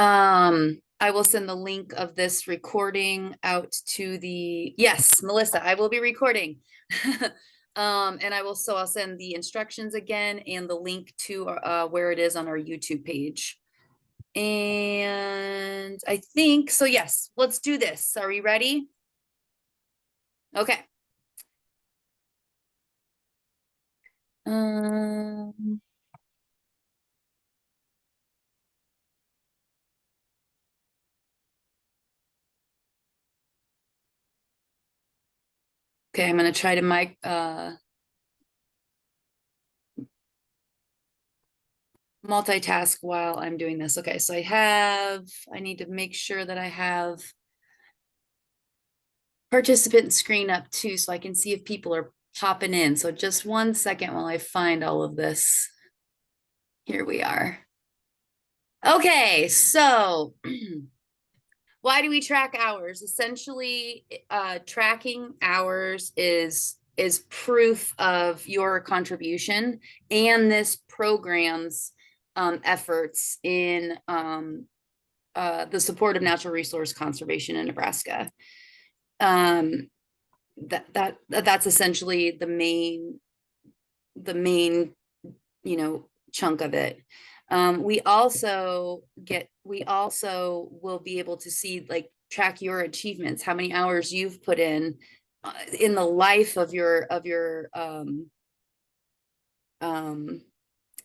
I will send the link of this recording out to yes, Melissa, I will be recording. And I'll send the instructions again and the link to where it is on our YouTube page. And I think, so yes, let's do this. Are we ready? Okay. Okay, I'm gonna try to multitask while I'm doing this. Okay, so I need to make sure that I have participant screen up too, so I can see if people are popping in. So just 1 second while I find all of this. Here we are. Okay, so why do we track hours? Essentially, tracking hours is proof of your contribution and this program's efforts in the support of natural resource conservation in Nebraska. That's essentially the main chunk of it. We also will be able to see, like, track your achievements, how many hours you've put in the life of your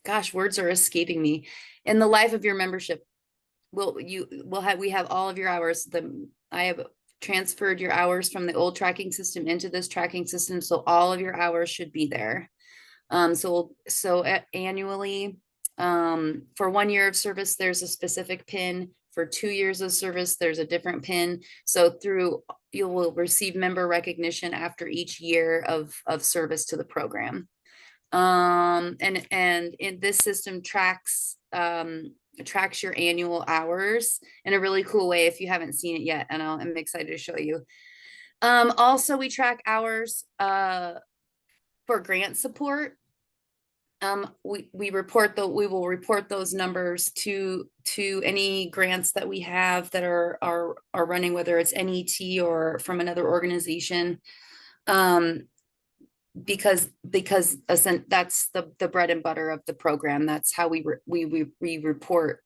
gosh, words are escaping me, in the life of your membership. We have all of your hours. I have transferred your hours from the old tracking system into this tracking system, so all of your hours should be there. So annually, for 1 year of service, there's a specific PIN. For 2 years of service, there's a different PIN. So you will receive member recognition after each year of service to the program. And in this system tracks your annual hours in a really cool way if you haven't seen it yet, and I'm excited to show you. Also, we track hours for grant support. We will report those numbers to any grants that we have that are running, whether it's NET or from another organization. Because that's the bread and butter of the program. That's how we report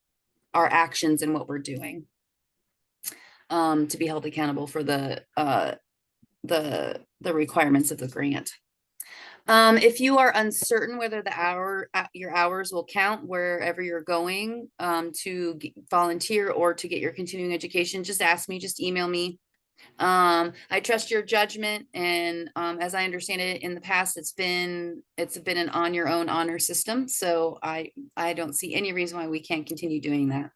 our actions and what we're doing, to be held accountable for the requirements of the grant. If you are uncertain whether your hours will count wherever you're going to volunteer or to get your continuing education, just ask me, just email me. I trust your judgment, and as I understand it, in the past it's been an on your own honor system, so I don't see any reason why we can't continue doing that.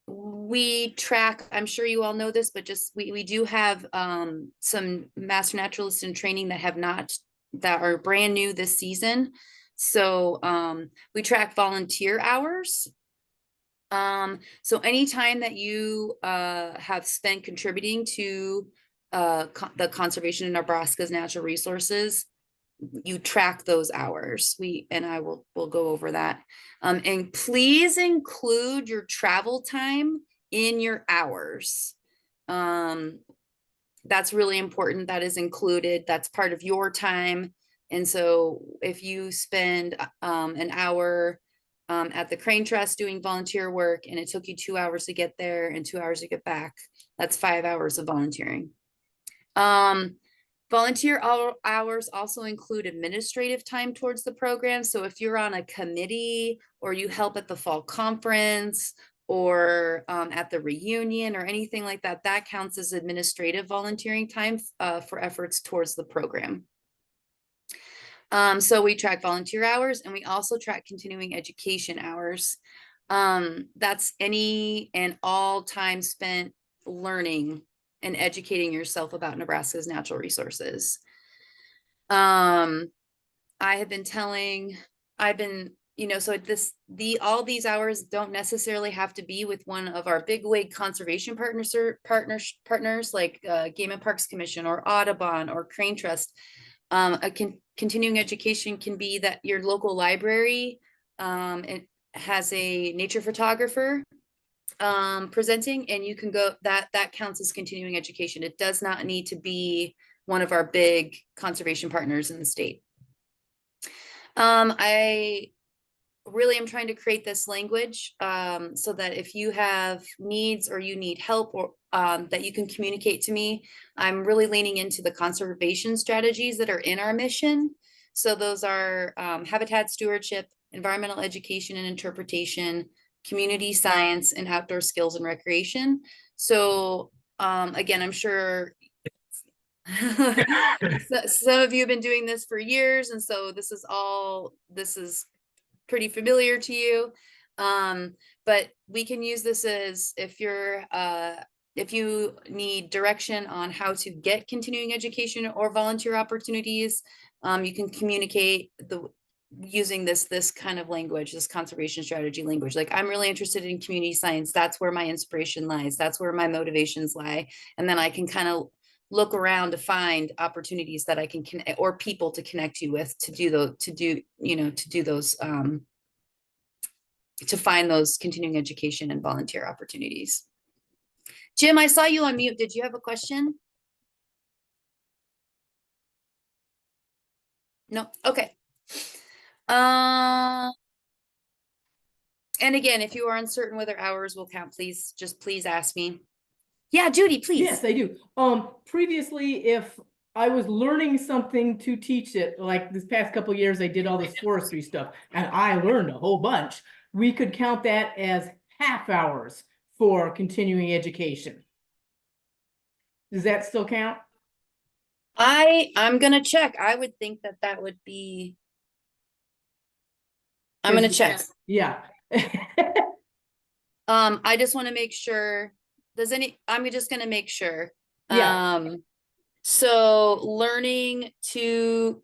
We track, I'm sure you all know this, but just we do have some master naturalists in training that are brand new this season. So we track volunteer hours. So anytime that you have spent contributing to the conservation of Nebraska's natural resources, you track those hours. We'll go over that. And please include your travel time in your hours. That's really important. That is included. That's part of your time. And so if you spend an hour at the Crane Trust doing volunteer work, and it took you 2 hours to get there and 2 hours to get back, that's 5 hours of volunteering. Volunteer hours also include administrative time towards the program. So if you're on a committee, or you help at the fall conference, or at the reunion or anything like that, that counts as administrative volunteering time for efforts towards the program. So we track volunteer hours, and we also track continuing education hours. That's any and all time spent learning and educating yourself about Nebraska's natural resources. All these hours don't necessarily have to be with one of our bigwig conservation partners like Game and Parks Commission or Audubon or Crane Trust. Continuing education can be that your local library has a nature photographer presenting, and you can go, that counts as continuing education. It does not need to be one of our big conservation partners in the state. I really am trying to create this language so that if you have needs or you need help, or that you can communicate to me. I'm really leaning into the conservation strategies that are in our mission. So those are habitat stewardship, environmental education and interpretation, community science, and outdoor skills and recreation. So again, I'm sure some of you have been doing this for years, and so this is pretty familiar to you. But we can use this as if you need direction on how to get continuing education or volunteer opportunities, you can communicate using this kind of language, this conservation strategy language. Like, I'm really interested in community science. That's where my inspiration lies. That's where my motivations lie. And then I can kind of look around to find opportunities that I can connect, or people to connect you with, to do those, to find those continuing education and volunteer opportunities. Jim, I saw you on mute. Did you have a question? No. Okay. And again, if you are uncertain whether hours will count, please ask me. Yeah, Judy, please. Yes, I do. Previously, if I was learning something to teach it, like this past couple of years, I did all this forestry stuff and I learned a whole bunch. We could count that as half hours for continuing education. Does that still count? I'm gonna check. I would think that would be. I'm gonna check. Yeah. I just want to make sure. I'm just gonna make sure. Yeah. So learning to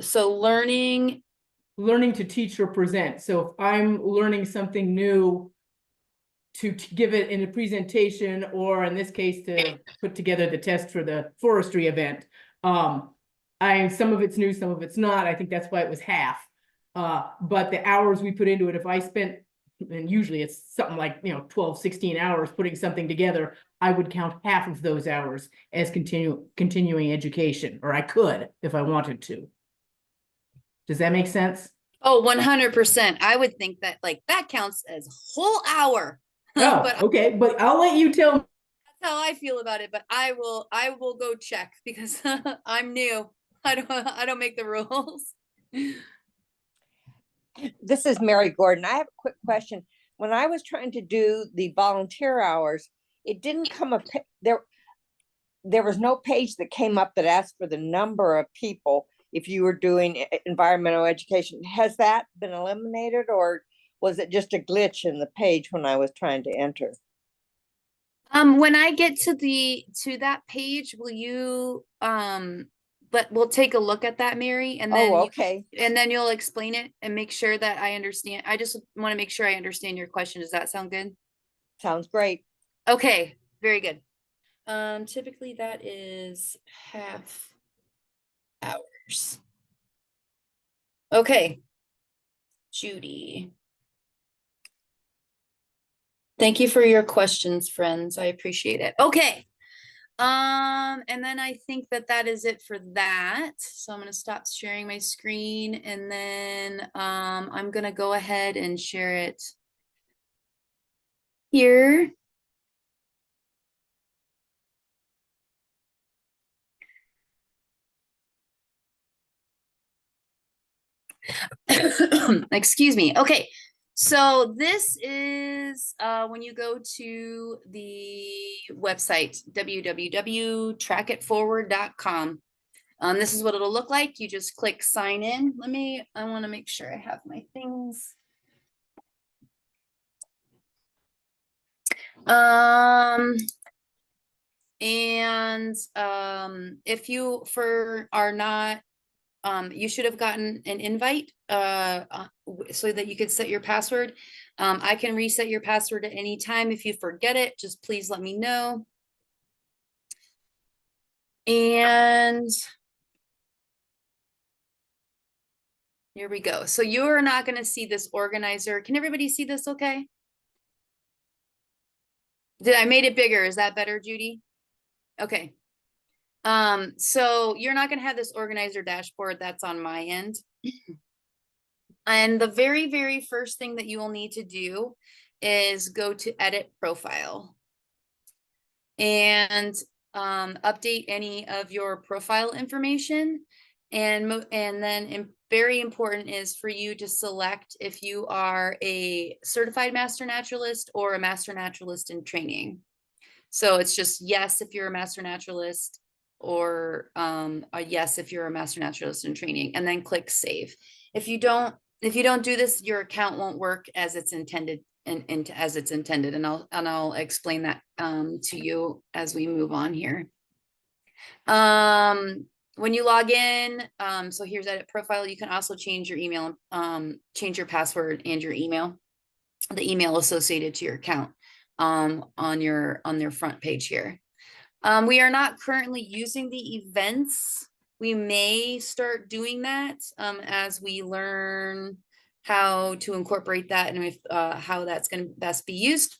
teach or present. So if I'm learning something new to give it in a presentation, or in this case, to put together the test for the forestry event, some of it's new, some of it's not. I think that's why it was half. But the hours we put into it, if I spent, and usually it's something like 12, 16 hours putting something together, I would count half of those hours as continuing education, or I could if I wanted to. Does that make sense? Oh, 100%. I would think that that counts as a whole hour. Oh, But okay, but I'll let you tell me. That's how I feel about it, but I will go check, because I'm new. I don't make the rules. This is Mary Gordon. I have a quick question. When I was trying to do the volunteer hours, it didn't come up there. There was no page that came up that asked for the number of people if you were doing environmental education. Has that been eliminated, or was it just a glitch in the page when I was trying to enter? When I get to that page, will you but we'll take a look at that, Mary, and then okay. And then you'll explain it and make sure that I understand. I just want to make sure I understand your question. Does that sound good? Sounds great. Okay, very good. Typically that is half hours. Okay. Judy. Thank you for your questions, friends. I appreciate it. Okay. And then I think that is it for that. So I'm going to stop sharing my screen, and then I'm going to go ahead and share it here. Excuse me. Okay. So this is when you go to the website, www.trackitforward.com. This is what it'll look like. You just click sign in. I want to make sure I have my things. If you are not, you should have gotten an invite so that you could set your password. I can reset your password at any time. If you forget it, just please let me know. And Here we go. So you are not going to see this organizer. Can everybody see this okay? Did I made it bigger? Is that better, Judy? Okay. So you're not going to have this organizer dashboard. That's on my end. And the very, very first thing that you will need to do is go to edit profile and update any of your profile information. And then very important is for you to select if you are a certified master naturalist or a master naturalist in training. So it's just yes if you're a master naturalist, or a yes if you're a master naturalist in training, and then click save. If you don't do this, your account won't work as it's intended, and as it's intended, and I'll explain that to you as we move on here. When you log in, so here's edit profile. You can also change your email, change your password and your email, the email associated to your account on their front page here. We are not currently using the events. We may start doing that as we learn how to incorporate that and if, how that's going to best be used.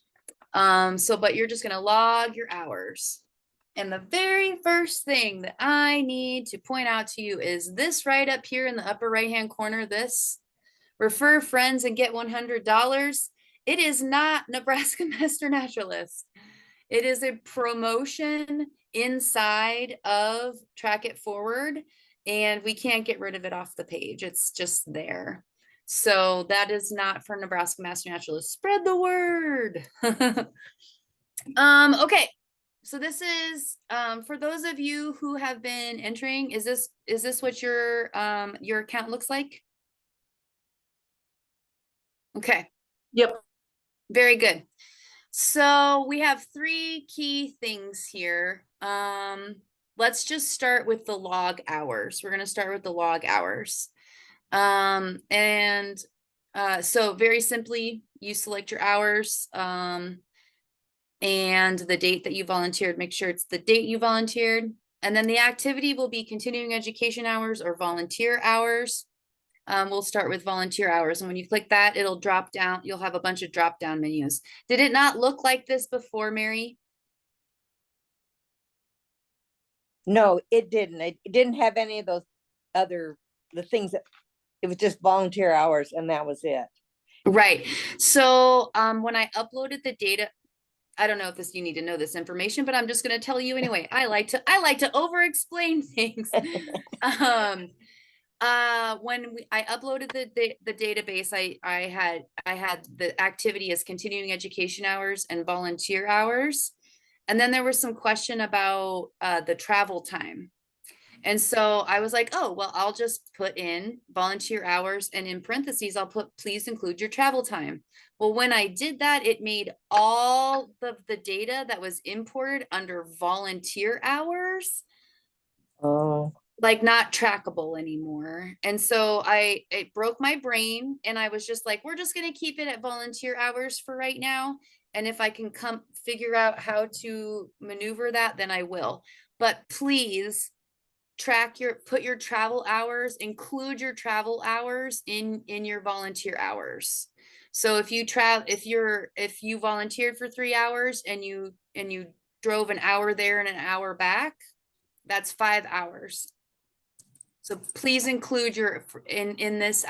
But you're just going to log your hours. And the very first thing that I need to point out to you is this right up here in the upper right-hand corner, this refer friends and get $100. It is not Nebraska Master Naturalist. It is a promotion inside of Track It Forward, and we can't get rid of it off the page. It's just there. So that is not for Nebraska Master Naturalist. Spread the word. Okay. So this is for those of you who have been entering, is this what your account looks like? Okay. Yep. Very good. So we have 3 key things here. Let's just start with the log hours. We're going to start with the log hours. So very simply, you select your hours and the date that you volunteered. Make sure it's the date you volunteered. And then the activity will be continuing education hours or volunteer hours. We'll start with volunteer hours. And when you click that, it'll drop down. You'll have a bunch of drop down menus. Did it not look like this before, Mary? No, it didn't. It didn't have any of those the things that, it was just volunteer hours and that was it. Right. So when I uploaded the data, I don't know if you need to know this information, but I'm just going to tell you anyway. I like to over explain things. When I uploaded the database, I had the activity as continuing education hours and volunteer hours. And then there was some question about the travel time. And so I was like, oh, well, I'll just put in volunteer hours, and in parentheses, I'll put, please include your travel time. Well, when I did that, it made all of the data that was imported under volunteer hours, Oh, like not trackable anymore. And so it broke my brain, and I was just like, we're just going to keep it at volunteer hours for right now. And if I can figure out how to maneuver that, then I will. But please put your travel hours, include your travel hours in your volunteer hours. So if you volunteered for 3 hours and you drove an hour there and an hour back, that's 5 hours. So please include in this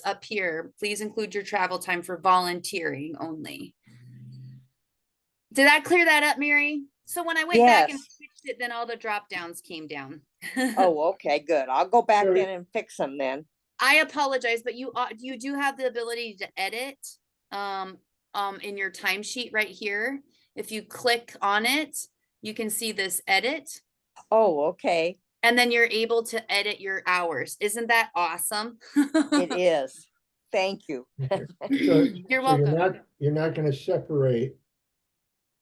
up here, please include your travel time for volunteering only. Did that clear that up, Mary? So when I went back and fixed it, then all the drop downs came down. oh, okay, good. I'll go back Sure. in and fix them then. I apologize, but you do have the ability to edit in your timesheet right here. If you click on it, you can see this edit, Oh, okay. and then you're able to edit your hours. Isn't that awesome? It is. Thank you. You're welcome. You're not gonna separate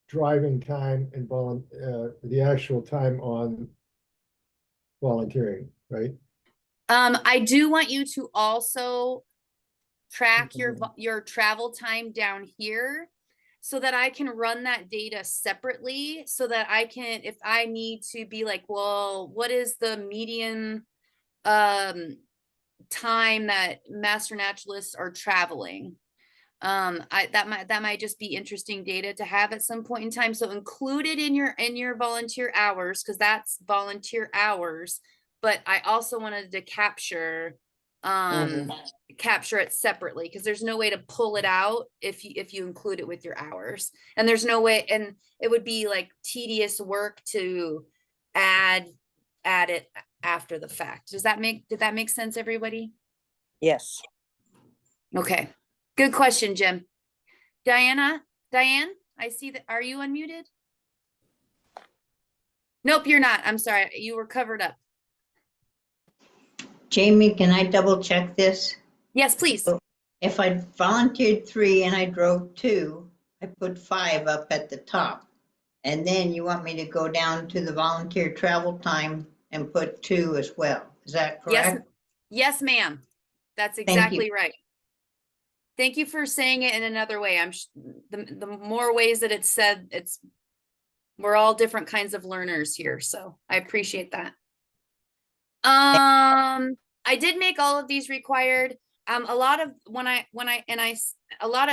driving time and the actual time on volunteering, right? I do want you to also track your travel time down here so that I can run that data separately, so that I can, if I need to be like, well, what is the median time that master naturalists are traveling. That might just be interesting data to have at some point in time. So include it in your volunteer hours, because that's volunteer hours. But I also wanted to capture it separately, because there's no way to pull it out if you include it with your hours. And there's no way, and it would be like tedious work to add it after the fact. Did that make sense, everybody? Yes. Okay, good question, Jim. Diane, I see that. Are you unmuted? Nope, you're not. I'm sorry. You were covered up. Jamie, can I double check this? Yes, please. If I volunteered 3 and I drove 2, I put 5 up at the top. And then you want me to go down to the volunteer travel time and put 2 as well. Is that correct? Yes, ma'am. That's you. exactly right. Thank you for saying it in another way. The more ways that it's said, we're all different kinds of learners here, so I appreciate that. I did make all of these required. A lot of a lot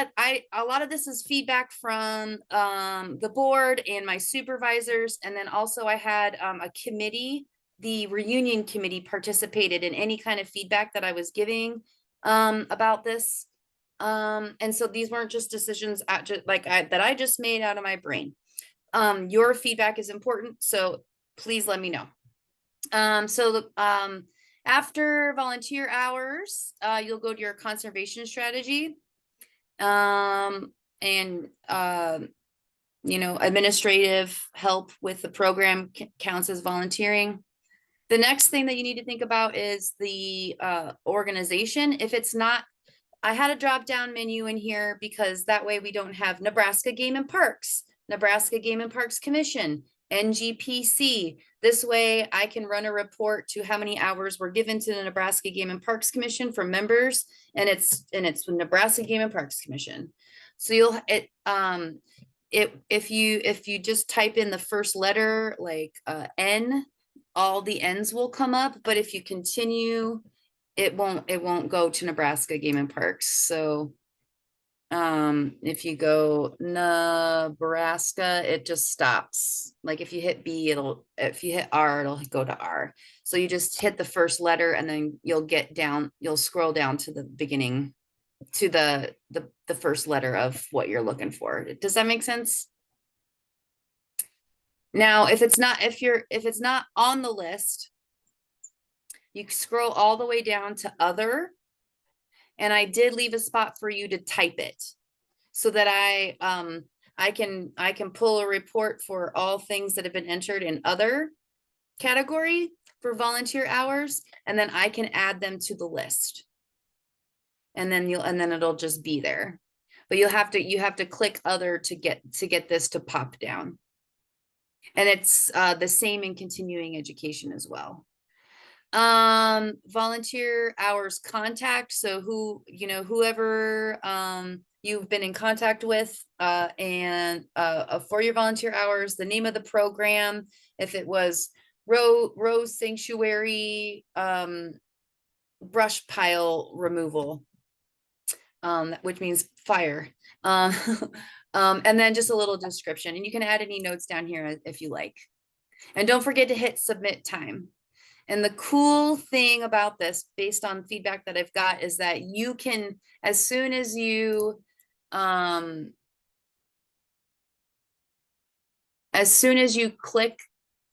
of this is feedback from the board and my supervisors, and then also I had a committee, the reunion committee, participated in any kind of feedback that I was giving about this. And so these weren't just decisions that I just made out of my brain. Your feedback is important, so please let me know. After volunteer hours, you'll go to your conservation strategy. Administrative help with the program counts as volunteering. The next thing that you need to think about is the organization. If it's not, I had a drop down menu in here because that way we don't have Nebraska Game and Parks, Nebraska Game and Parks Commission, NGPC. This way I can run a report to how many hours were given to the Nebraska Game and Parks Commission for members, and it's the Nebraska Game and Parks Commission. So if you just type in the first letter, like N, all the N's will come up, but if you continue, it won't go to Nebraska Game and Parks. So if you go Nebraska, it just stops. Like if you hit B, if you hit R, it'll go to R. So you just hit the first letter and then you'll scroll down to the beginning, to the first letter of what you're looking for. Does that make sense? Now, if it's not on the list, you scroll all the way down to other, and I did leave a spot for you to type it so that I can pull a report for all things that have been entered in other category for volunteer hours, and then I can add them to the list. And then it'll just be there. But you have to click other to get this to pop down. And it's the same in continuing education as well. Volunteer hours contact. So whoever you've been in contact with and for your volunteer hours, the name of the program, if it was Rose Sanctuary brush pile removal, which means fire. And then just a little description, and you can add any notes down here if you like. And don't forget to hit submit time. And the cool thing about this, based on feedback that I've got, is that you can, as soon as you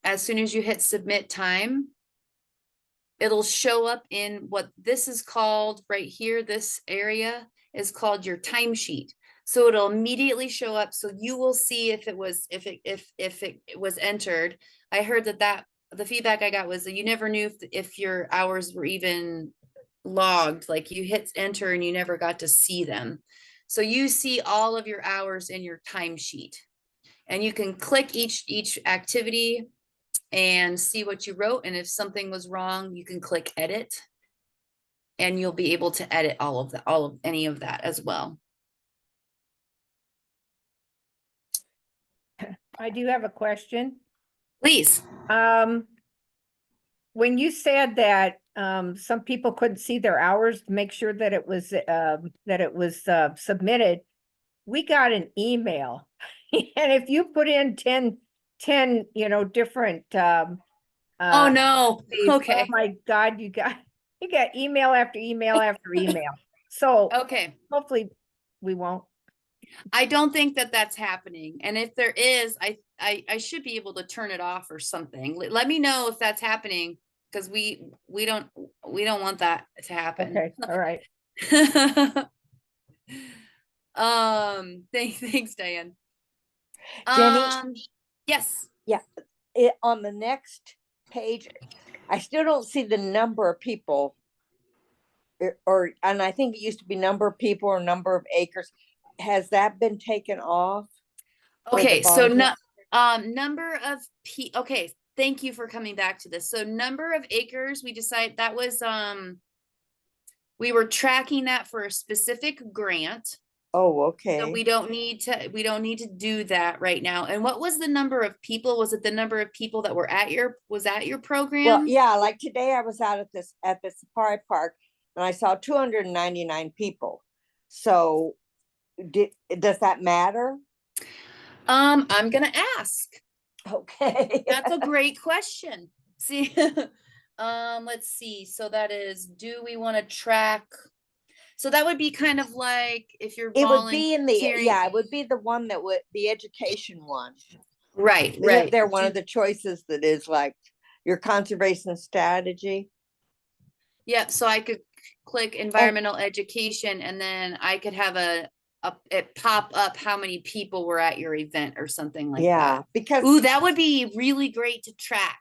hit submit time, it'll show up in what this is called right here. This area is called your timesheet. So it'll immediately show up. So you will see if it was entered. I heard that the feedback I got was that you never knew if your hours were even logged, like you hit enter and you never got to see them. So you see all of your hours in your timesheet, and you can click each activity and see what you wrote. And if something was wrong, you can click edit, and you'll be able to edit all of any of that as well. I do have a question. Please. When you said that some people couldn't see their hours to make sure that it was, submitted. We got an email. And if you put in 10, different, Oh, no. days, oh Okay. my God, you got email after email after email. So Okay. hopefully we won't. I don't think that that's happening. And if there is, I should be able to turn it off or something. Let me know if that's happening, because we don't want that to happen. Okay, all right. Thanks, Diane. Jenny? Yes. On the next page, I still don't see the number of people. And I think it used to be number of people or number of acres. Has that been taken off? for the Okay, so volunteer? number of okay, thank you for coming back to this. So number of acres, we decided that was, we were tracking that for a specific grant. Oh, So okay. we don't need to do that right now. And what was the number of people? Was it the number of people that were at your program? Well, yeah, like today I was out at the safari park and I saw 299 people. So does that matter? I'm gonna ask. Okay. That's a great question. See, let's see. So that is, do we want to track? So that would be kind of like if you're It would be in the, volunteering- yeah, it would be the one that would, the education one. Right, Isn't right. there one of the choices that is like your conservation strategy? Yep, so I could click environmental education and then I could have it pop up how many people were at your event or something like Yeah, that. because Ooh, that would be really great to track.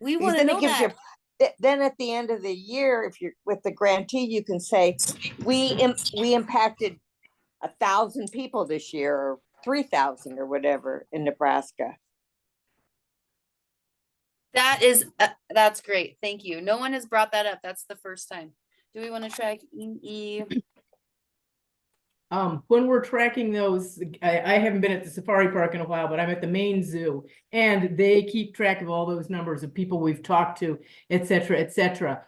We because want to then know it gives that. you, then at the end of the year, if you're with the grantee, you can say, we impacted 1,000 people this year, or 3,000 or whatever in Nebraska. That's great. Thank you. No one has brought that up. That's the first time. Do we want to track EE? When we're tracking those, I haven't been at the safari park in a while, but I'm at the main zoo. And they keep track of all those numbers of people we've talked to, et cetera, et cetera.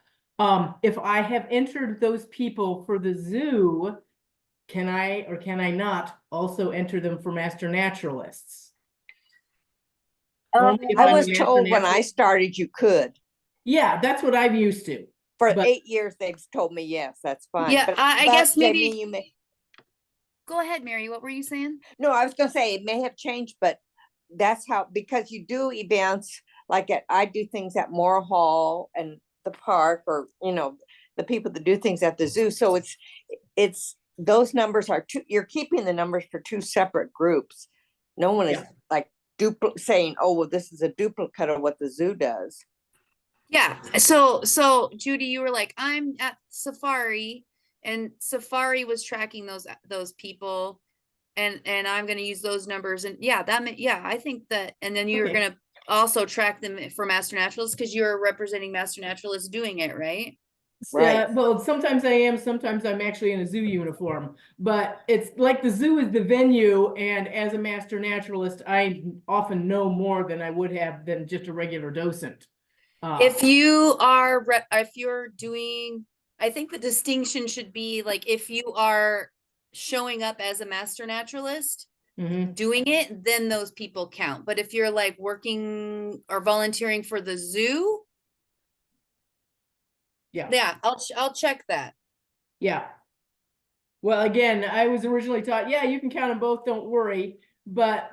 If I have entered those people for the zoo, can I or can I not also enter them for master naturalists? Only if I I'm a was master told when I naturalist? started you could. Yeah, that's what I'm used to. For But- 8 years, they've told me, yes, that's fine. Yeah, I but guess maybe- Jamie, you may, Go ahead, Mary. What were you saying? no, I was gonna say it may have changed, but that's how, because you do events like I do things at Moore Hall and the park, or, the people that do things at the zoo. So it's, those numbers are you're keeping the numbers for two separate groups. No one is Yeah. like saying, oh, well, this is a duplicate of what the zoo does. Yeah. So Judy, you were like, I'm at Safari, and Safari was tracking those people, and I'm going to use those numbers. And yeah, I think that. And then you're Okay. going to also track them for master naturalists, because you're representing master naturalists doing it, right? Right. Well, sometimes I am, sometimes I'm actually in a zoo uniform, but it's like the zoo is the venue, and as a master naturalist, I often know more than I would have than just a regular docent. If you're doing, I think the distinction should be like, if you are showing up as a master naturalist Mhm. doing it, then those people count. But if you're like working or volunteering for the zoo, Yeah, I'll check that. yeah. Well, again, I was originally taught, yeah, you can count them both, don't worry. But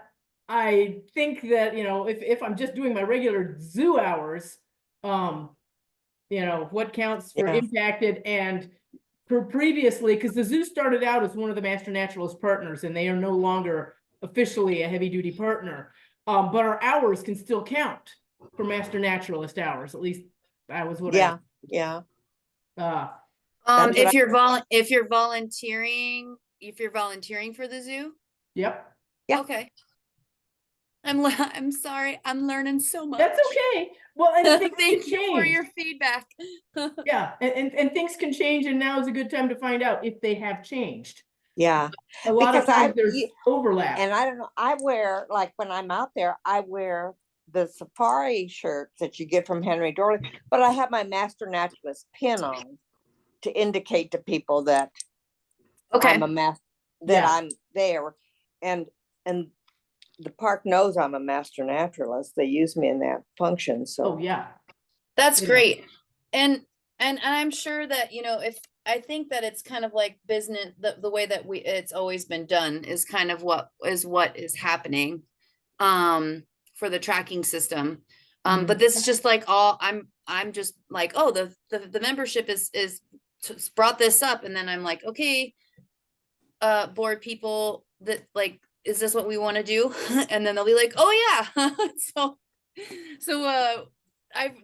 I think that, if I'm just doing my regular zoo hours, what counts for Yeah. impacted and for previously, because the zoo started out as one of the master naturalist partners, and they are no longer officially a heavy duty partner. But our hours can still count for master naturalist hours. At least that was what Yeah, I, yeah. That's what if you're volunteering for the zoo, yep. Yeah. okay. I'm sorry, I'm learning so much. That's okay. Well, and things can Thank you for change. your feedback. Yeah, and things can change, and now is a good time to find out if they have changed. Yeah. A lot of Because times there's overlap. And I don't know, I wear, like when I'm out there, I wear the safari shirts that you get from Henry Dorley, but I have my Master Naturalist pin on to indicate to people that Okay, I'm a that Yeah. I'm there. And the park knows I'm a master naturalist. They use me in that function, Oh, so. yeah. that's Yeah. great. And I'm sure that, if I think that it's kind of like business, the way that it's always been done is kind of what is happening for the tracking system. But this is just like I'm just like, oh, the membership is brought this up, and then I'm like, okay, board people, that like, is this what we want to do? And then they'll be like, oh yeah. so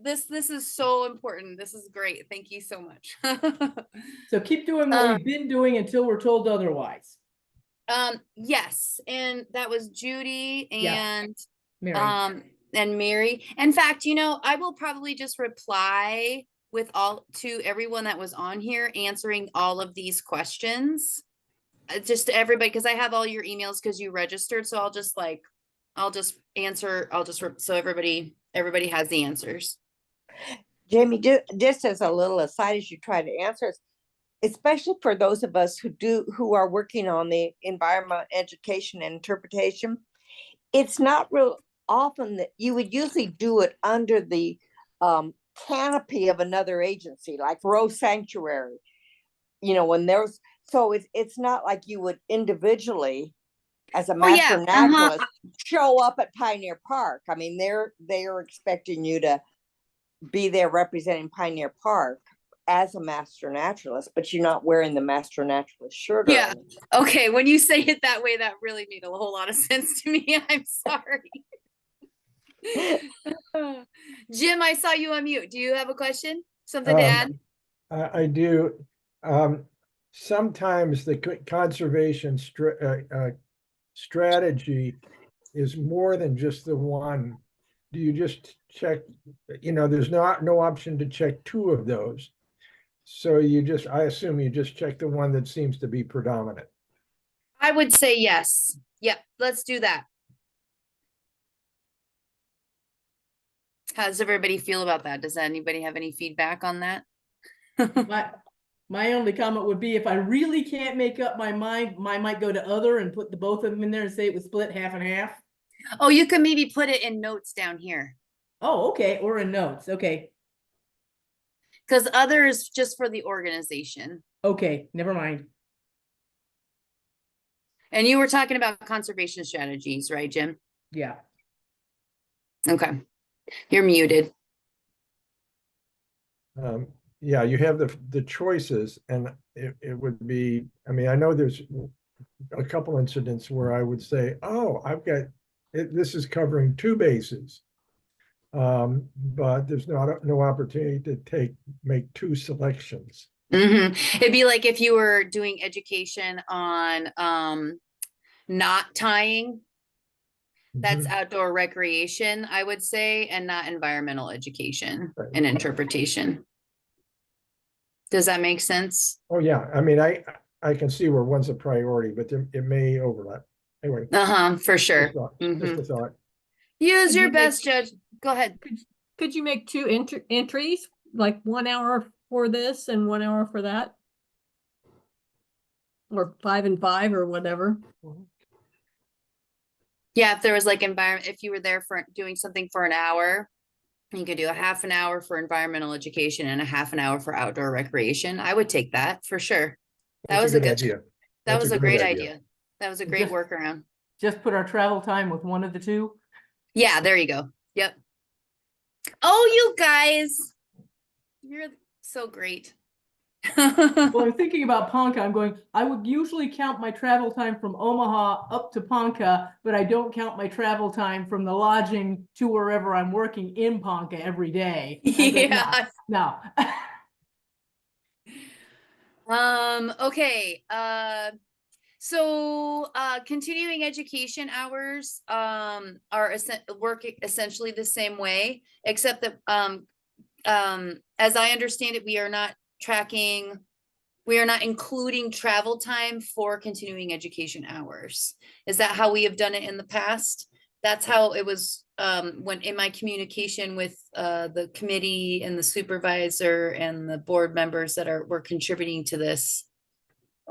this is so important. This is great. Thank you so much. So keep doing what we've been doing until we're told otherwise. Yes, and that was Judy Yeah. and Mary. and Mary. In fact, I will probably just reply with to everyone that was on here answering all of these questions. Just to everybody, because I have all your emails because you registered. So I'll just answer. So everybody has the answers. Jamie, just as a little aside, as you try to answer us, especially for those of us who are working on the environment education and interpretation, it's not real often that you would usually do it under the canopy of another agency, like Rose Sanctuary. When there's, so it's not like you would individually, as a master naturalist, show up at Pioneer Park. I mean, they're expecting you to be there representing Pioneer Park as a master naturalist, but you're not wearing the master naturalist shirt. Yeah. Okay. When you say it that way, that really made a whole lot of sense to me. I'm sorry. Jim, I saw you on mute. Do you have a question? Something to add? I do. Sometimes the conservation strategy is more than just the one. Do you just check, there's no option to check two of those. So I assume you just check the one that seems to be predominant. I would say yes. Yep. Let's do that. How does everybody feel about that? Does anybody have any feedback on that? My only comment would be, if I really can't make up my mind, I might go to other and put the both of them in there and say it was split half and half. Oh, you can maybe put it in notes down here. Oh, okay, or in notes, okay. Because other is just for the organization. Okay, never mind. And you were talking about conservation strategies, right, Jim? Yeah. Okay. You're muted. Yeah, you have the choices, and it would be, I know there's a couple incidents where I would say, oh, I've got this is covering two bases. But there's no opportunity to make two selections. It'd be like if you were doing education on not tying. That's outdoor recreation, I would say, and not environmental education and interpretation. Does that make sense? Oh, yeah. I can see where one's a priority, but it may overlap. Anyway. For sure. Just a thought. Use your best judge. Go ahead. Could you make two entries, like 1 hour for this and 1 hour for that? Or 5 and 5 or whatever. Yeah, if there was like if you were there for doing something for an hour, you could do a half an hour for environmental education and a half an hour for outdoor recreation. I would take that for sure. That was a good idea. That was a great idea. That was a great workaround. Just put our travel time with one of the two. Yeah, there you go. Yep. Oh, you guys, you're so great. Well, I'm thinking about Ponca. I'm going, I would usually count my travel time from Omaha up to Ponca, but I don't count my travel time from the lodging to wherever I'm working in Ponca every day. Yeah. No. Okay. So continuing education hours are working essentially the same way, except that as I understand it, we are not including travel time for continuing education hours. Is that how we have done it in the past? That's how it was, when in my communication with, the committee and the supervisor and the board members that were contributing to this.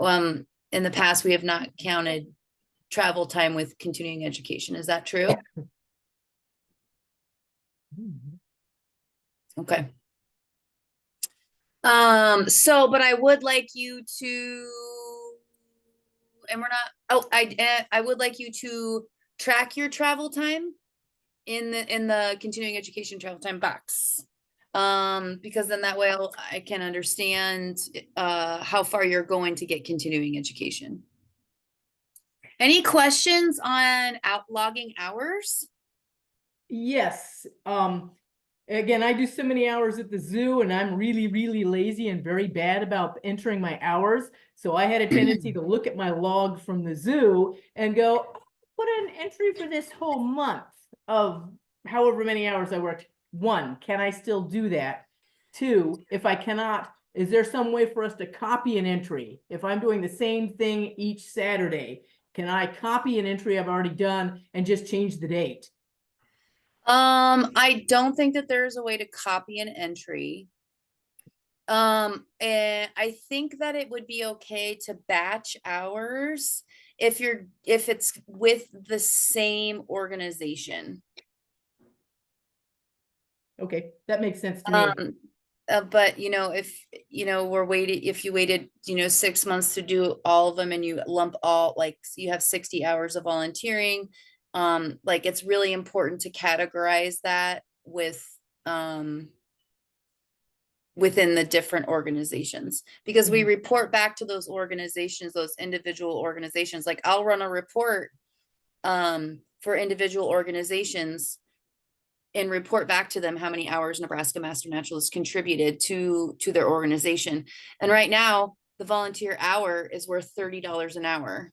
In the past, we have not counted travel time with continuing education. Is that true? Okay. But I would like you to, and we're not, I would like you to track your travel time in the continuing education travel time box. Because then that way I can understand, how far you're going to get continuing education. Any questions on logging hours? Yes, again, I do so many hours at the zoo and I'm really, really lazy and very bad about entering my hours. So I had a tendency to look at my log from the zoo and go, "Oh, put an entry for this whole month of however many hours I worked." One, can I still do that? Two, if I cannot, is there some way for us to copy an entry? If I'm doing the same thing each Saturday, can I copy an entry I've already done and just change the date? I don't think that there's a way to copy an entry. And I think that it would be okay to batch hours if it's with the same organization. Okay, that makes sense to me. But if you waited, 6 months to do all of them and you lump all, like, so you have 60 hours of volunteering. Like, it's really important to categorize that within the different organizations, because we Mhm. report back to those organizations, those individual organizations. Like, I'll run a report for individual organizations and report back to them how many hours Nebraska Master Naturalists contributed to their organization. And right now, the volunteer hour is worth $30 an hour.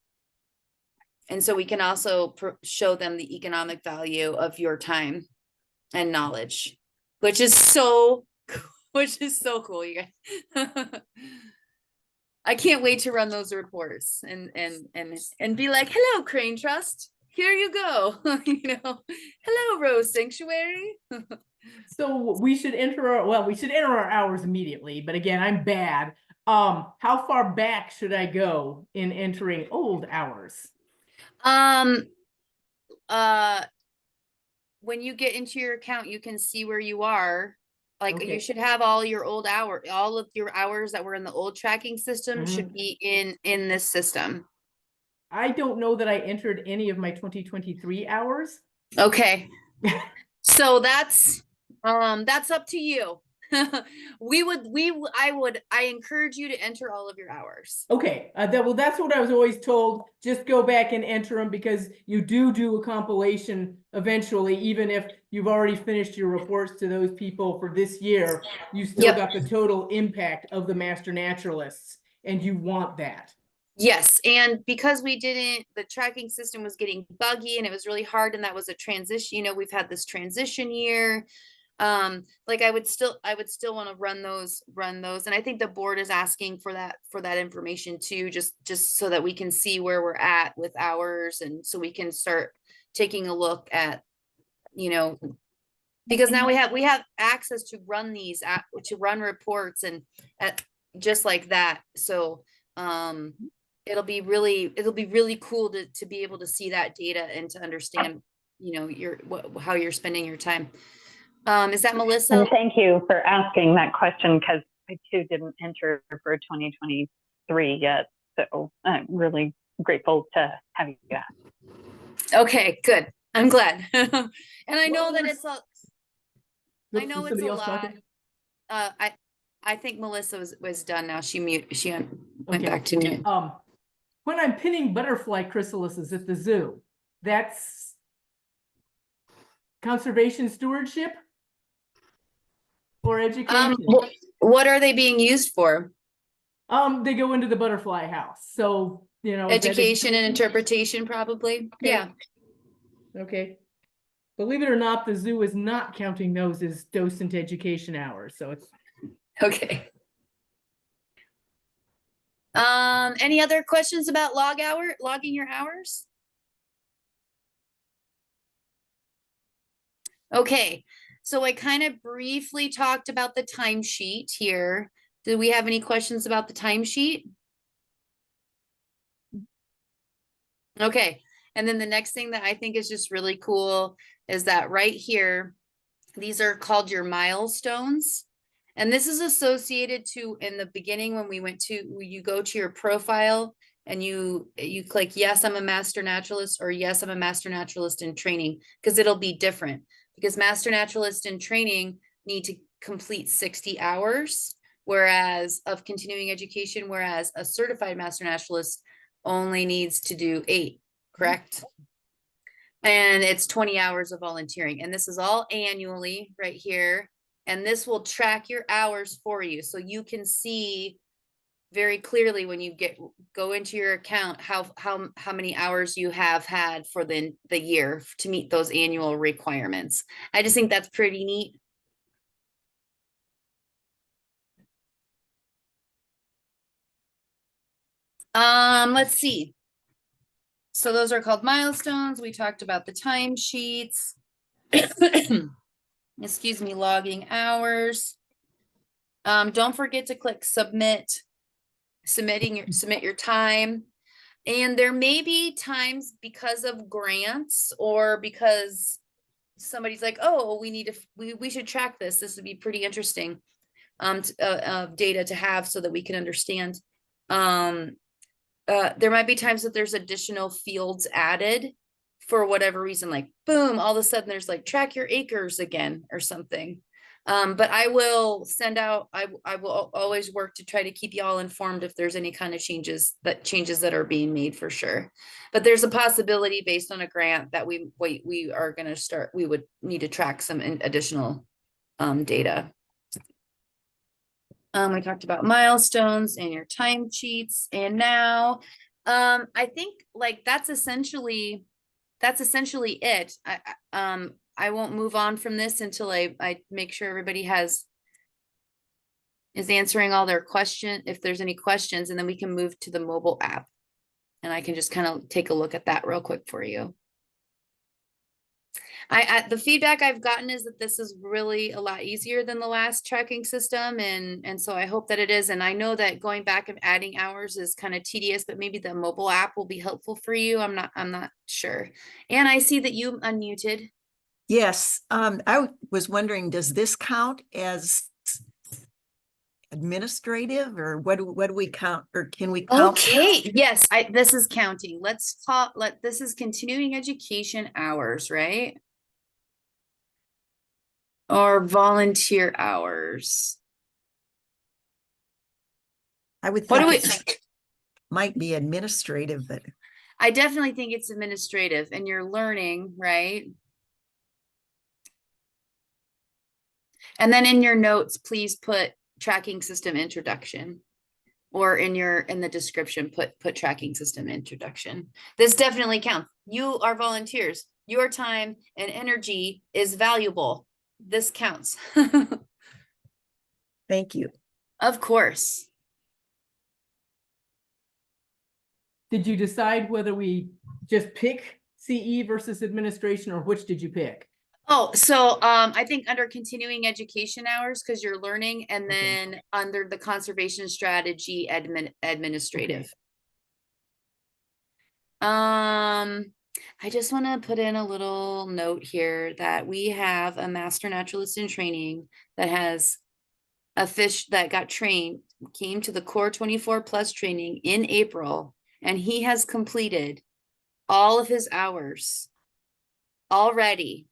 And so we can also show them the economic value of your time and knowledge, which is so cool, you guys. I can't wait to run those reports and be like, "Hello, Crane Trust. Here you go." "Hello, Rose Sanctuary." So we should enter our hours immediately, but again, I'm bad. How far back should I go in entering old hours? Um, when you get into your account, you can see where you are. Like, you Okay. should have all your old all of your hours that were in the old tracking system should be in this system. I don't know that I entered any of my 2023 hours. Okay. So that's up to you. I encourage you to enter all of your hours. Okay, that's what I was always told. Just go back and enter them because you do a compilation eventually, even if you've already finished your reports to those people for this year, you still Yep. got the total impact of the master naturalists, and you want that. Yes, and because the tracking system was getting buggy and it was really hard, and that was a transition, we've had this transition year. Like, I would still want to run those. And I think the board is asking for that information too, just so that we can see where we're at with hours, and so we can start taking a look at, because now we have access to run to run reports and just like that. So, it'll be really cool to be able to see that data and to understand, how you're spending your time. Is that Melissa? And thank you for asking that question, because I too didn't enter for 2023 yet. So I'm really grateful to have you ask. Okay, good. I'm glad. And I know that it's I know it's Somebody a else lot. talking? I think Melissa was done now. She went Okay. back to mute. When I'm pinning butterfly chrysalises at the zoo, that's conservation stewardship or education? What are they being used for? They go into the butterfly house. So, is that Education and interpretation, probably. Okay. Yeah. Okay. Believe it or not, the zoo is not counting those as docent education hours. So it's Okay. Any other questions about logging your hours? Okay, so I kind of briefly talked about the timesheet here. Do we have any questions about the timesheet? Okay, and then the next thing that I think is just really cool is that right here, these are called your milestones. And this is associated to, in the beginning, when we went to, you go to your profile and you click, yes, I'm a master naturalist, or yes, I'm a master naturalist in training, because it'll be different. Because master naturalist in training need to complete 60 hours, whereas of continuing education, whereas a certified master naturalist only needs to do 8, correct? And it's 20 hours of volunteering. And this is all annually right here. And this will track your hours for you. So you can see very clearly when you go into your account how many hours you have had for the year to meet those annual requirements. I just think that's pretty neat. Let's see. So those are called milestones. We talked about the timesheets. Excuse me, logging hours. Don't forget to click submit, submit your time. And there may be times because of grants or because somebody's like, oh, we should track this. This would be pretty interesting data to have so that we can understand. There might be times that there's additional fields added for whatever reason, like boom, all of a sudden there's like track your acres again or something. But I will send out, I will always work to try to keep you all informed if there's any kind of changes that are being made for sure. But there's a possibility based on a grant that we are going to start, we would need to track some additional data. We talked about milestones and your timesheets, and now I think like that's essentially it. I won't move on from this until I make sure everybody is answering all their questions, if there's any questions, and then we can move to the mobile app. And I can just kind of take a look at that real quick for you. The feedback I've gotten is that this is really a lot easier than the last tracking system. And so I hope that it is. And I know that going back and adding hours is kind of tedious, but maybe the mobile app will be helpful for you. I'm not sure. And I see that you unmuted. Yes, I was wondering, does this count as administrative, or what do we count, or can we count? Okay, yes, this is counting. This is continuing education hours, right? Or volunteer hours. I would What do we? think it might be administrative, but I definitely think it's administrative, and you're learning, right? And then in your notes, please put tracking system introduction, or in the description, put tracking system introduction. This definitely counts. You are volunteers. Your time and energy is valuable. This counts. thank you. Of course. Did you decide whether we just pick CE versus administration, or which did you pick? Oh, so I think under continuing education hours, because you're learning, and Okay. then under the conservation strategy administrative. I just want to put in a little note here that we have a master naturalist in training that has a fish that got trained, came to the Core 24 Plus training in April, and he has completed all of his hours already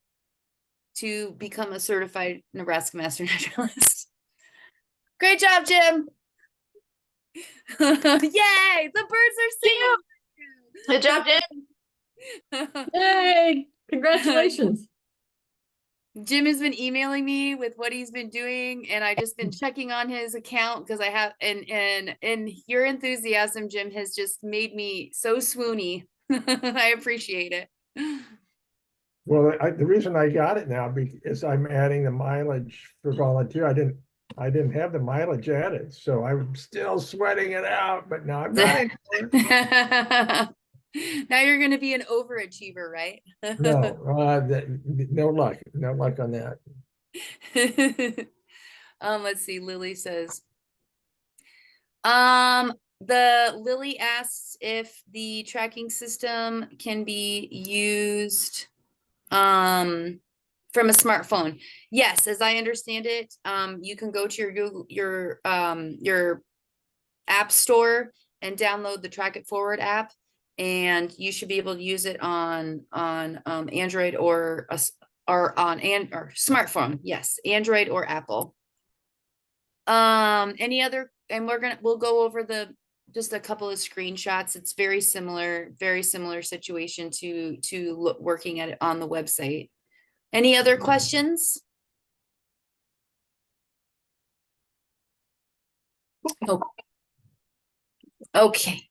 to become a certified Nebraska master naturalist. Great job, Jim. Yay, the birds are singing. Good job, Jim. Yay, congratulations. Jim has been emailing me with what he's been doing, and I just been checking on his account because I have, and your enthusiasm, Jim, has just made me so swoony. I appreciate it. Well, the reason I got it now is I'm adding the mileage for volunteer. I didn't have the mileage added, so I'm still sweating it out, but now I'm not. Now you're gonna be an overachiever, right? No, no luck, no luck on that. Let's see, Lily says. Lily asks if the tracking system can be used from a smartphone. Yes, as I understand it, you can go to your Google, your app store and download the Track It Forward app, and you should be able to use it on Android or or smartphone. Yes, Android or Apple. Any other, and we'll go over just a couple of screenshots. It's very similar situation to working at it on the website. Any other questions? Oh. Okay.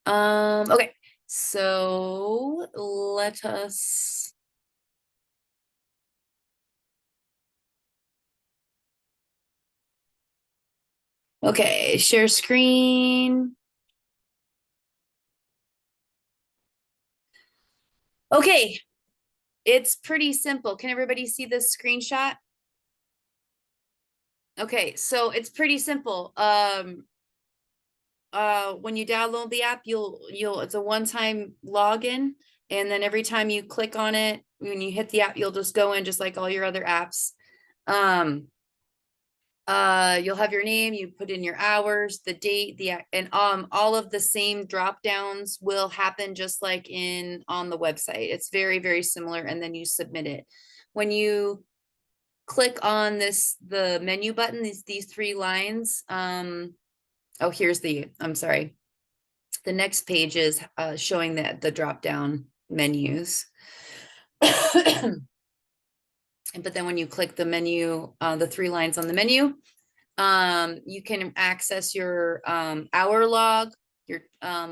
Okay, so let us. Okay, share screen. Okay, it's pretty simple. Can everybody see this screenshot? Okay, so it's pretty simple. When you download the app, it's a one-time login, and then every time you click on it, when you hit the app, you'll just go in just like all your other apps. You'll have your name, you put in your hours, the date, and all of the same drop downs will happen just like on the website. It's very, very similar, and then you submit it. When you click on the menu button, these three lines, oh, I'm sorry. The next page is showing the drop down menus. But then when you click the menu, the three lines on the menu, you can access your hour log,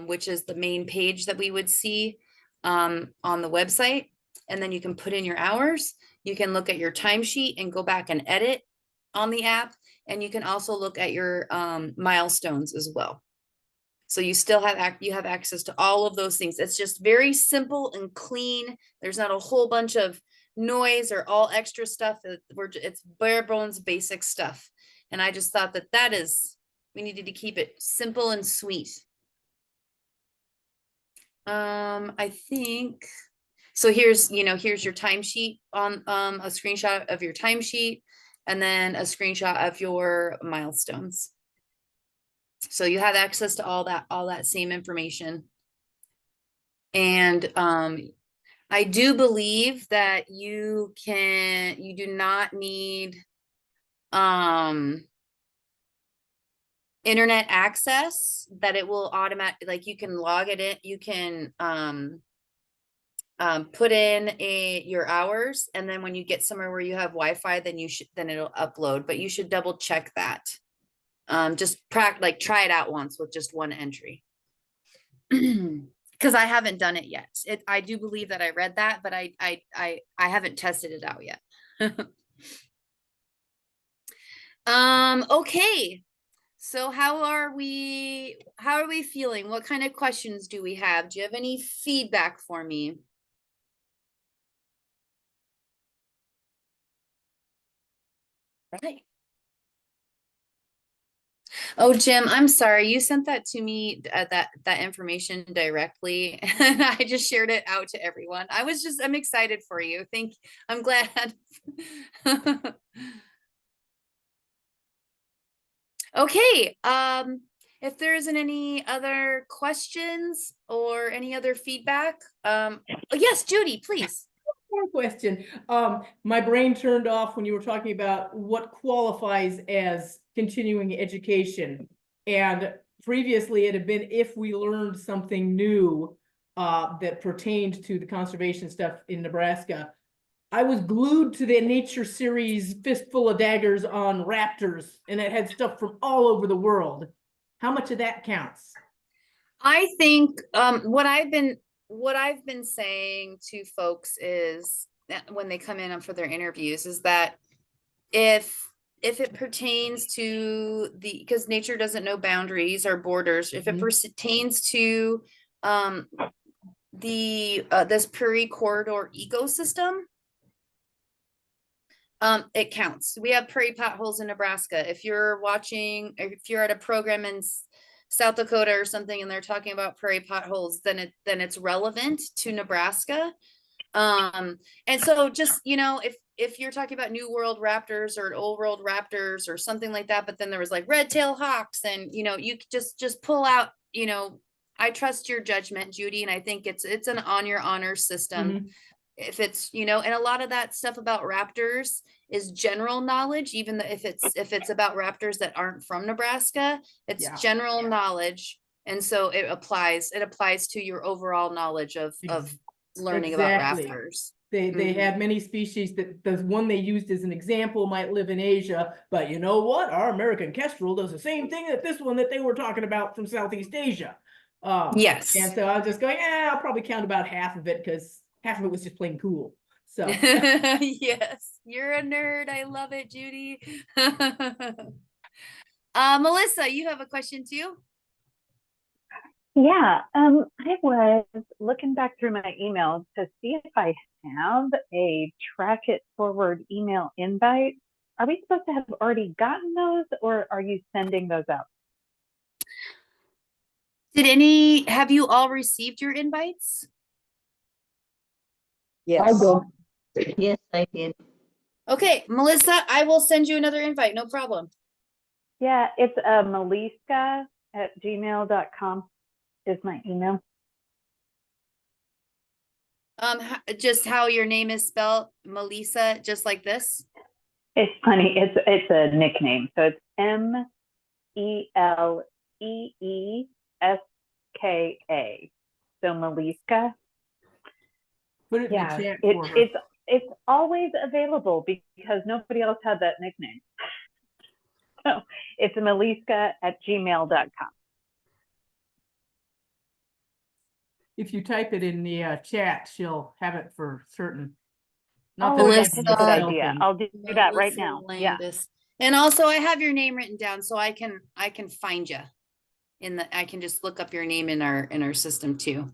which is the main page that we would see on the website. And then you can put in your hours. You can look at your timesheet and go back and edit on the app. And you can also look at your milestones as well. So you still have access to all of those things. It's just very simple and clean. There's not a whole bunch of noise or all extra stuff. It's bare bones basic stuff. And I just thought we needed to keep it simple and sweet. I think, so here's your timesheet on a screenshot of your timesheet, and then a screenshot of your milestones. So you have access to all that same information. And I do believe that you do not need internet access, that it will automatically, like, you can log it in, you can put in your hours, and then when you get somewhere where you have Wi-Fi, then it'll upload, but you should double check that. Just try it out once with just one entry. Because I haven't done it yet. I do believe that I read that, but I haven't tested it out yet. Okay. So how are we feeling? What kind of questions do we have? Do you have any feedback for me? Right. Oh, Jim, I'm sorry. You sent that to me, that information directly, and I just shared it out to everyone. I'm excited for you. I'm glad. Okay. If there isn't any other questions or any other feedback, oh, yes, Judy, please. One question. My brain turned off when you were talking about what qualifies as continuing education. And previously it had been if we learned something new that pertained to the conservation stuff in Nebraska. I was glued to the nature series Fistful of Daggers on raptors, and it had stuff from all over the world. How much of that counts? I think what I've been saying to folks is that when they come in for their interviews is that if if it pertains to because nature doesn't know boundaries or borders, if it Mhm. pertains to this prairie corridor ecosystem, it counts. We have prairie potholes in Nebraska. If you're watching, if you're at a program in South Dakota or something and they're talking about prairie potholes, then it's relevant to Nebraska. And so just, if you're talking about New World raptors or Old World raptors or something like that, but then there was like red tail hawks and, you could just pull out, I trust your judgment, Judy, and I think it's an on your honor system. Mhm. If it's, and a lot of that stuff about raptors is general knowledge, even if it's about raptors that aren't from Nebraska, it's Yeah. general knowledge. And so it applies to your overall knowledge of learning Exactly. about raptors. They Mhm. had many species that the one they used as an example might live in Asia, but you know what? Our American kestrel does the same thing that this one that they were talking about from Southeast Asia. Yes. And so I was just going, I'll probably count about half of it because half of it was just plain cool. So Yes, you're a nerd. I love it, Judy. Melissa, you have a question too? Yeah, I was looking back through my emails to see if I have a Track It Forward email invite. Are we supposed to have already gotten those, or are you sending those out? Have you all received your invites? Yes. Yes, I did. Okay, Melissa, I will send you another invite, no problem. Yeah, it's meliska@gmail.com is my email. Just how your name is spelled, Melissa, just like this. It's funny. It's a nickname, so it's Meleeska. So Meliska. put it in the Yeah, chat for her. it's always available because nobody else had that nickname. So it's meliska@gmail.com. If you type it in the chat, she'll have it for certain. Oh, that I that's can a good misspell idea. things. I'll do that right Melissa now. Yeah. Landis. And also I have your name written down so I can find you I can just look up your name in our system too.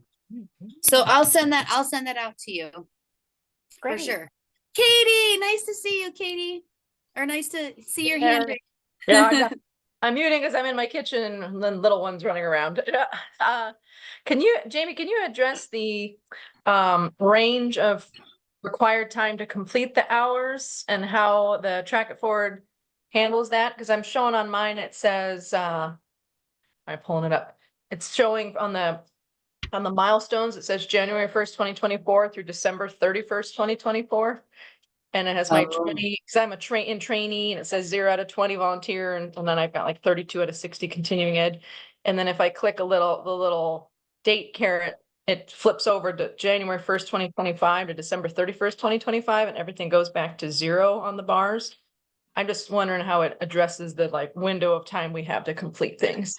So I'll send that out to you. Great. For sure. Katie, nice to see you, Katie. Or nice to see your hand. There. Yeah, I'm muting because I'm in my kitchen and then little ones running around. Jamie, can you address the range of required time to complete the hours and how the Track It Forward handles that? Because I'm showing on mine, it says, I'm pulling it up. It's showing on the milestones, it says January 1st, 2024 through December 31st, 2024. And it has my 20, because I'm a trainee, and it says 0 out of 20 volunteer, and then I've got like 32 out of 60 continuing ed. And then if I click the little date caret, it flips over to January 1st, 2025 to December 31st, 2025, and everything goes back to 0 on the bars. I'm just wondering how it addresses the window of time we have to complete things.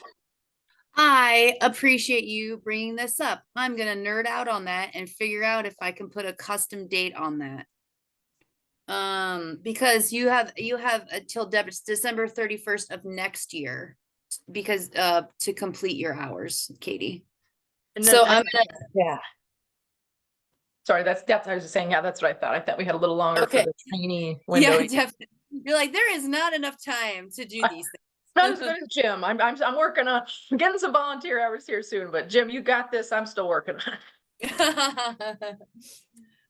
I appreciate you bringing this up. I'm going to nerd out on that and figure out if I can put a custom date on that. Because you have until December 31st of next year because to complete your hours, Katie. And So then I'm gonna yeah. Sorry, that's I was just saying, yeah, that's what I thought. I thought we had a little longer for Okay. the trainee window. Yeah, definitely. You're like, there is not enough time to do these Not as good as Jim. I'm working on getting some volunteer hours here soon, but Jim, you got this. I'm still working on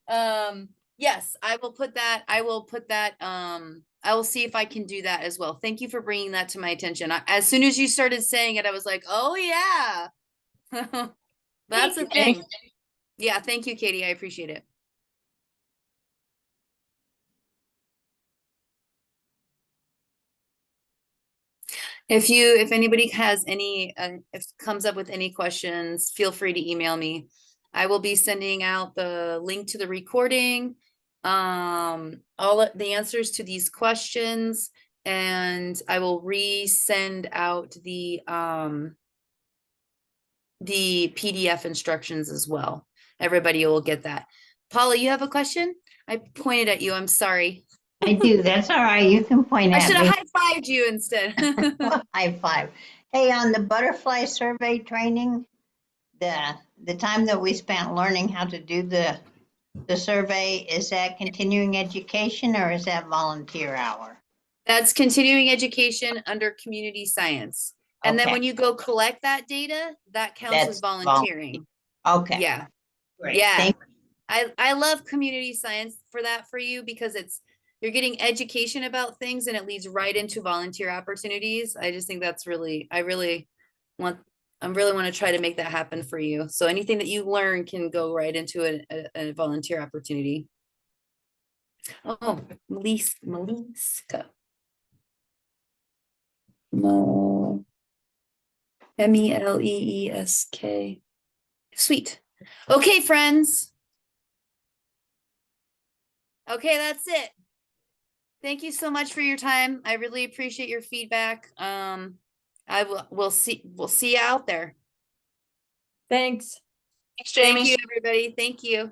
it. Yes, I will put that. I will see if I can do that as well. Thank you for bringing that to my attention. As soon as you started saying it, I was like, oh yeah. That's the thing. Yeah, thank you, Katie. I appreciate it. If anybody has any, if comes up with any questions, feel free to email me. I will be sending out the link to the recording, all the answers to these questions, and I will resend out the PDF instructions as well. Everybody will get that. Paula, you have a question? I pointed at you. I'm sorry. I do. That's all right. You can point I at should me. have high-fived you instead. High five. Hey, on the butterfly survey training, the time that we spent learning how to do the survey, is that continuing education or is that volunteer hour? That's continuing education under community science. And then Okay. when you go collect that data, that counts as That's volunteering. Okay. Yeah, Great. yeah. Thank I love community science for that for you because you're getting education about things and it leads right into volunteer opportunities. I just think that's really, I really want to try to make that happen for you. So anything that you learn can go right into a volunteer opportunity. Oh, Meliska. Mo. Meleesk. Sweet. Okay, friends. Okay, that's it. Thank you so much for your time. I really appreciate your feedback. We'll see you out there. Thanks. Thanks, Thank Jamie. you, everybody. Thank you.